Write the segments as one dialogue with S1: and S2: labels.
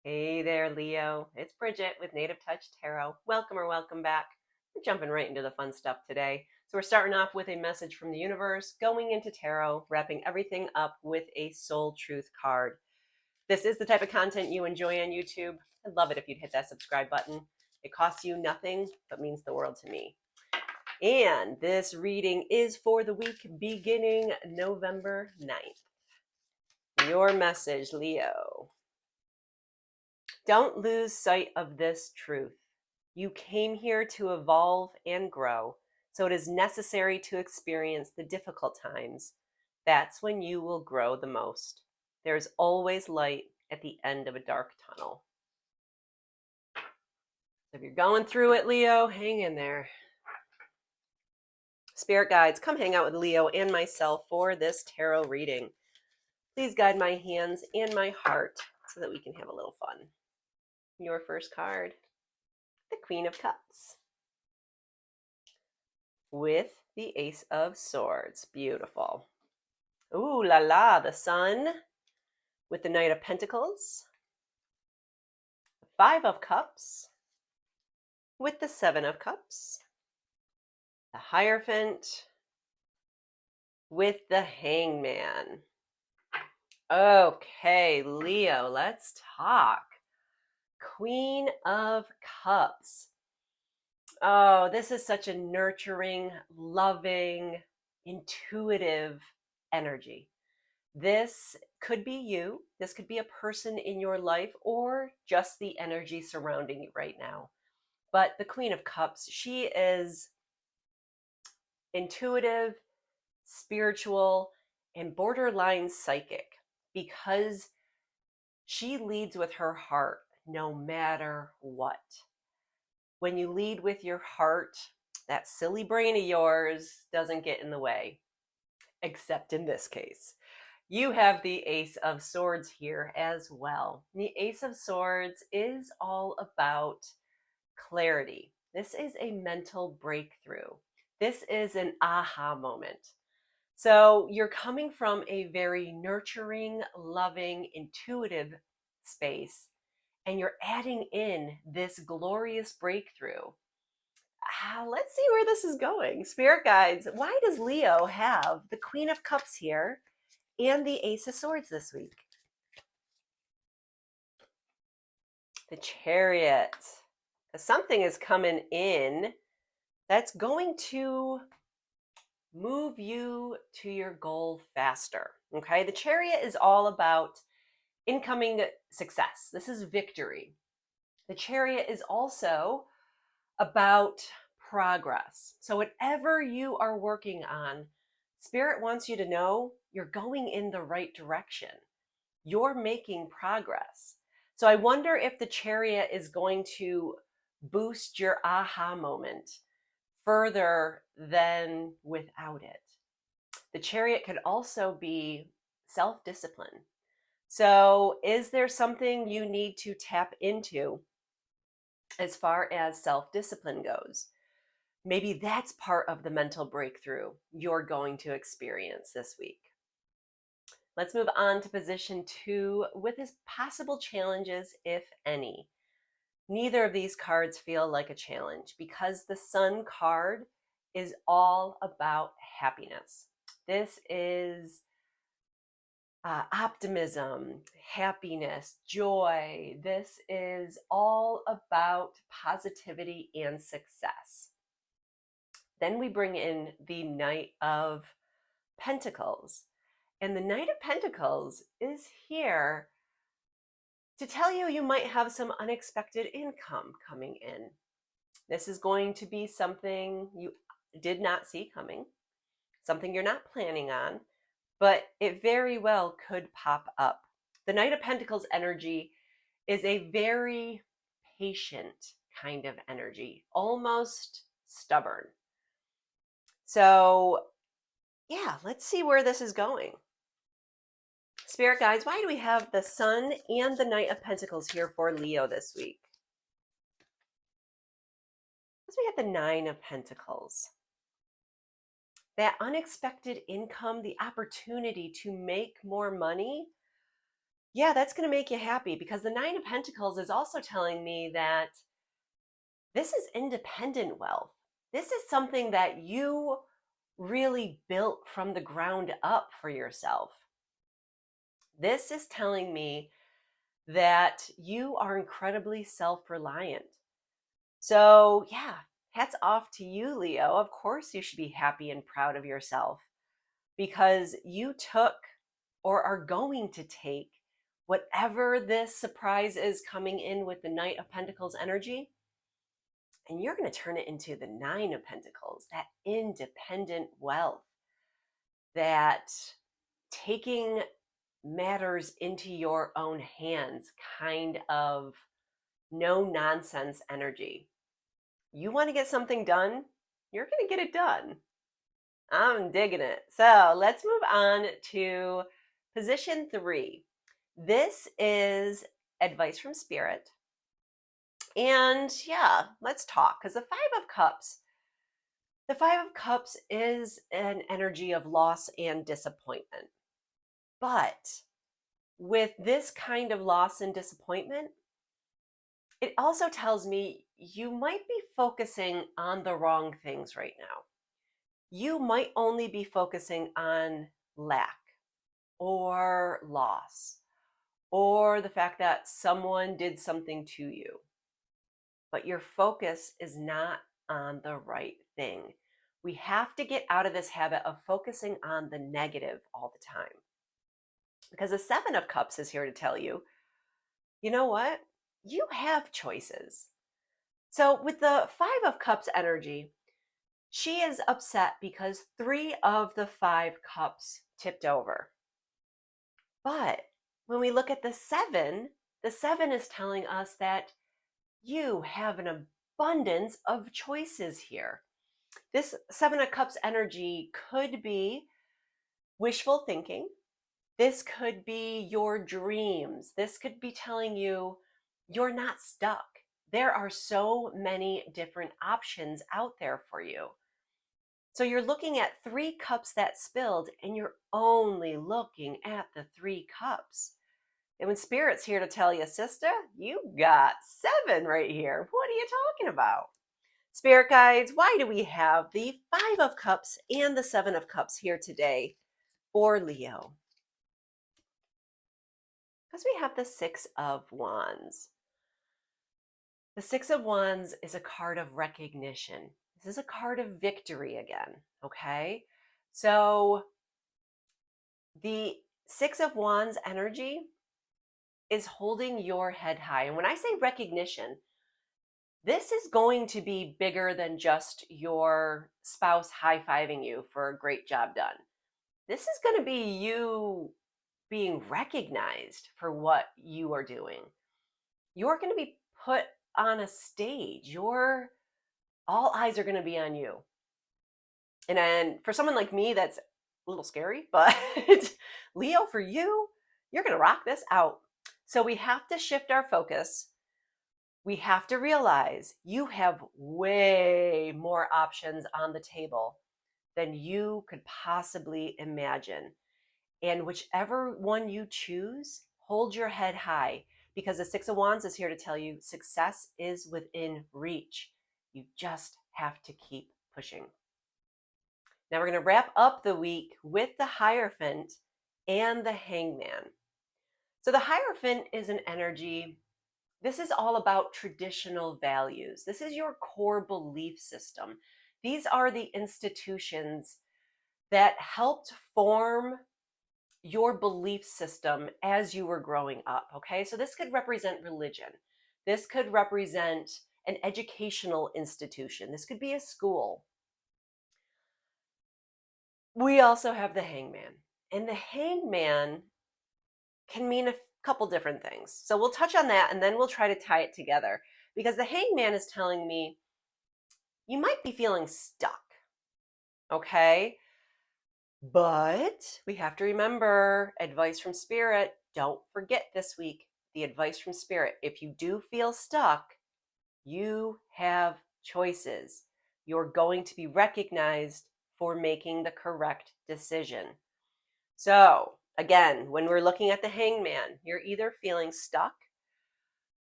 S1: Hey there, Leo. It's Bridget with Native Touch Tarot. Welcome or welcome back. We're jumping right into the fun stuff today. So, we're starting off with a message from the universe, going into tarot, wrapping everything up with a soul truth card. This is the type of content you enjoy on YouTube. I'd love it if you'd hit that subscribe button. It costs you nothing, but means the world to me. And this reading is for the week beginning November 9th. Your message, Leo. Don't lose sight of this truth. You came here to evolve and grow, so it is necessary to experience the difficult times. That's when you will grow the most. There's always light at the end of a dark tunnel. So if you're going through it, Leo, hang in there. Spirit guides, come hang out with Leo and myself for this tarot reading. Please guide my hands and my heart so that we can have a little fun. Your first card, the Queen of Cups, with the Ace of Swords. Beautiful. Ooh la la, the Sun with the Knight of Pentacles, the Five of Cups with the Seven of Cups, the Hierophant with the Hangman. Okay, Leo, let's talk. Queen of Cups. Oh, this is such a nurturing, loving, intuitive energy. This could be you. This could be a person in your life or just the energy surrounding you right now. But the Queen of Cups, she is intuitive, spiritual, and borderline psychic because she leads with her heart no matter what. When you lead with your heart, that silly brain of yours doesn't get in the way, except in this case. You have the Ace of Swords here as well. The Ace of Swords is all about clarity. This is a mental breakthrough. This is an aha moment. So you're coming from a very nurturing, loving, intuitive space, and you're adding in this glorious breakthrough. Let's see where this is going. Spirit guides, why does Leo have the Queen of Cups here and the Ace of Swords this week? The Chariot. Something is coming in that's going to move you to your goal faster. Okay, the Chariot is all about incoming success. This is victory. The Chariot is also about progress. So, whatever you are working on, Spirit wants you to know you're going in the right direction. You're making progress. So, I wonder if the Chariot is going to boost your aha moment further than without it. The Chariot could also be self discipline. So, is there something you need to tap into as far as self discipline goes? Maybe that's part of the mental breakthrough you're going to experience this week. Let's move on to position 2 with its possible challenges, if any. Neither of these cards feel like a challenge because the Sun card is all about happiness. This is optimism, happiness, joy. This is all about positivity and success. Then we bring in the Knight of Pentacles. And the Knight of Pentacles is here to tell you you might have some unexpected income coming in. This is going to be something you did not see coming, something you're not planning on, but it very well could pop up. The Knight of Pentacles energy is a very patient kind of energy, almost stubborn. So, yeah, let's see where this is going. Spirit guides, why do we have the Sun and the Knight of Pentacles here for Leo this week? Because we have the Nine of Pentacles. That unexpected income, the opportunity to make more money, yeah, that's going to make you happy, because the Nine of Pentacles is also telling me that this is independent wealth. This is something that you really built from the ground up for yourself. This is telling me that you are incredibly self-reliant. So, yeah, hats off to you, Leo. Of course, you should be happy and proud of yourself, because you took, or are going to take, whatever this surprise is coming in with the Knight of Pentacles energy, and you're going to turn it into the Nine of Pentacles, that independent wealth, that taking matters into your own hands kind of no nonsense energy. You want to get something done, you're going to get it done. I'm digging it. So let's move on to position 3. This is advice from Spirit. And yeah, let's talk, because the Five of Cups is an energy of loss and disappointment. But with this kind of loss and disappointment, it also tells me you might be focusing on the wrong things right now. You might only be focusing on lack or loss or the fact that someone did something to you. But your focus is not on the right thing. We have to get out of this habit of focusing on the negative all the time. Because the Seven of Cups is here to tell you, you know what? You have choices. So with the Five of Cups energy, she is upset because 3 of the 5 cups tipped over. But when we look at the 7 is telling us that you have an abundance of choices here. This 7 of Cups energy could be wishful thinking. This could be your dreams. This could be telling you you're not stuck. There are so many different options out there for you. So you're looking at 3 cups that spilled, and you're only looking at the 3 cups. And when Spirit's here to tell you, sister, you got 7 right here. What are you talking about? Spirit guides, why do we have the 5 of Cups and the 7 of Cups here today for Leo? Because we have the 6 of Wands. The 6 of Wands is a card of recognition. This is a card of victory again, okay? So the 6 of Wands energy is holding your head high. And when I say recognition, this is going to be bigger than just your spouse high-fiving you for a great job done. This is going to be you being recognized for what you are doing. You're going to be put on a stage. All eyes are going to be on you. And then for someone like me, that's a little scary, but Leo, for you, you're going to rock this out. So we have to shift our focus. We have to realize you have way more options on the table than you could possibly imagine. And whichever one you choose, hold your head high, because the 6 of Wands is here to tell you success is within reach. You just have to keep pushing. Now we're going to wrap up the week with the Hierophant and the Hangman. So the Hierophant is an energy. This is all about traditional values. This is your core belief system. These are the institutions that helped form your belief system as you were growing up, okay? So this could represent religion. This could represent an educational institution. This could be a school. We also have the Hangman. And the Hangman can mean a couple different things. So we'll touch on that, and then we'll try to tie it together, because the Hangman is telling me you might be feeling stuck, okay? But we have to remember advice from Spirit. Don't forget this week the advice from Spirit. If you do feel stuck, you have choices. You're going to be recognized for making the correct decision. So Again, when we're looking at the Hangman, you're either feeling stuck,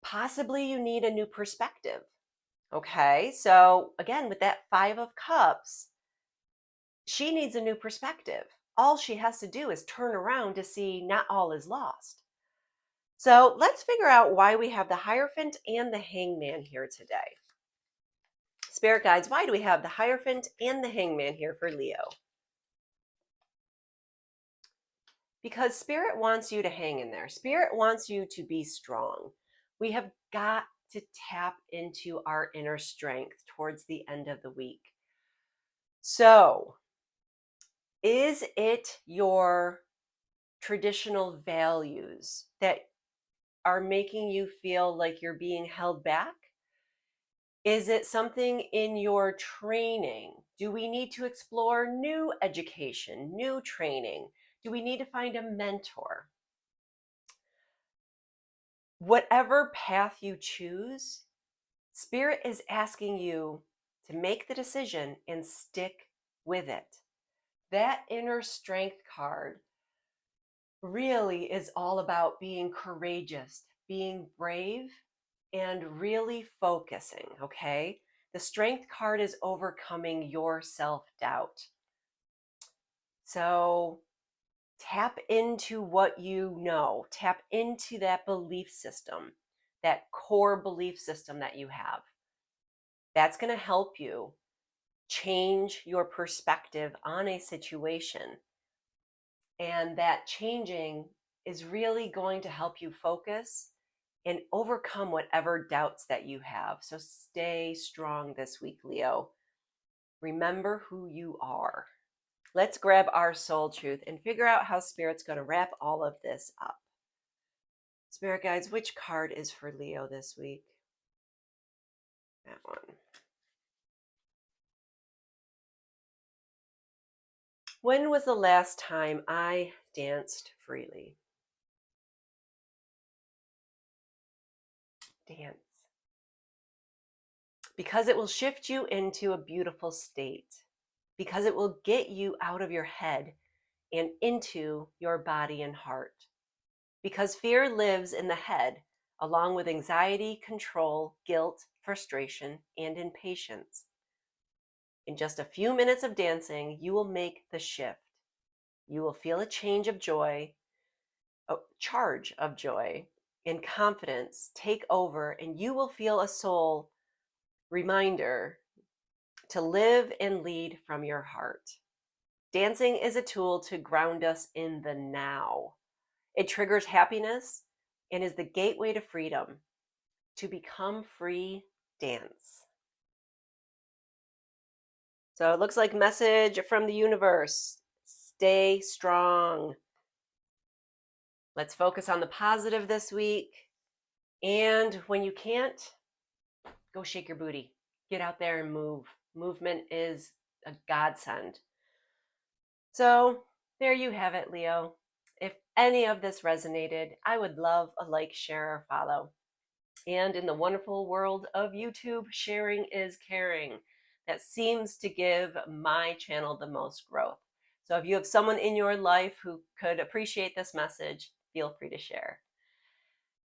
S1: possibly you need a new perspective. Okay, so again, with that Five of Cups, she needs a new perspective. All she has to do is turn around to see not all is lost. So let's figure out why we have the Hierophant and the Hangman here today. Spirit guides, why do we have the Hierophant and the Hangman here for Leo? Because Spirit wants you to hang in there. Spirit wants you to be strong. We have got to tap into our inner strength towards the end of the week. So, is it your traditional values that are making you feel like you're being held back? Is it something in your training? Do we need to explore new education, new training? Do we need to find a mentor? Whatever path you choose, Spirit is asking you to make the decision and stick with it. That inner strength card really is all about being courageous, being brave, and really focusing, okay? The strength card is overcoming your self-doubt. So tap into what you know, tap into that belief system, that core belief system that you have. That's going to help you change your perspective on a situation. And that changing is really going to help you focus and overcome whatever doubts that you have. So stay strong this week, Leo. Remember who you are. Let's grab our soul truth and figure out how Spirit's going to wrap all of this up. Spirit guides, which card is for Leo this week? That one. When was the last time I danced freely? Dance. Because it will shift you into a beautiful state. Because it will get you out of your head and into your body and heart. Because fear lives in the head, along with anxiety, control, guilt, frustration, and impatience. In just a few minutes of dancing, you will make the shift. You will feel a change of joy, a charge of joy, and confidence take over, and you will feel a soul reminder to live and lead from your heart. Dancing is a tool to ground us in the now. It triggers happiness and is the gateway to freedom. To become free, dance. So it looks like message from the universe. Stay strong. Let's focus on the positive this week. And when you can't, go shake your booty. Get out there and move. Movement is a godsend. So there you have it, Leo. If any of this resonated, I would love a like, share, or follow. And in the wonderful world of YouTube, sharing is caring. That seems to give my channel the most growth. So if you have someone in your life who could appreciate this message, feel free to share.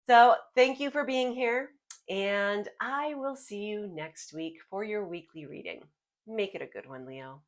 S1: So thank you for being here, and I will see you next week for your weekly reading. Make it a good one, Leo.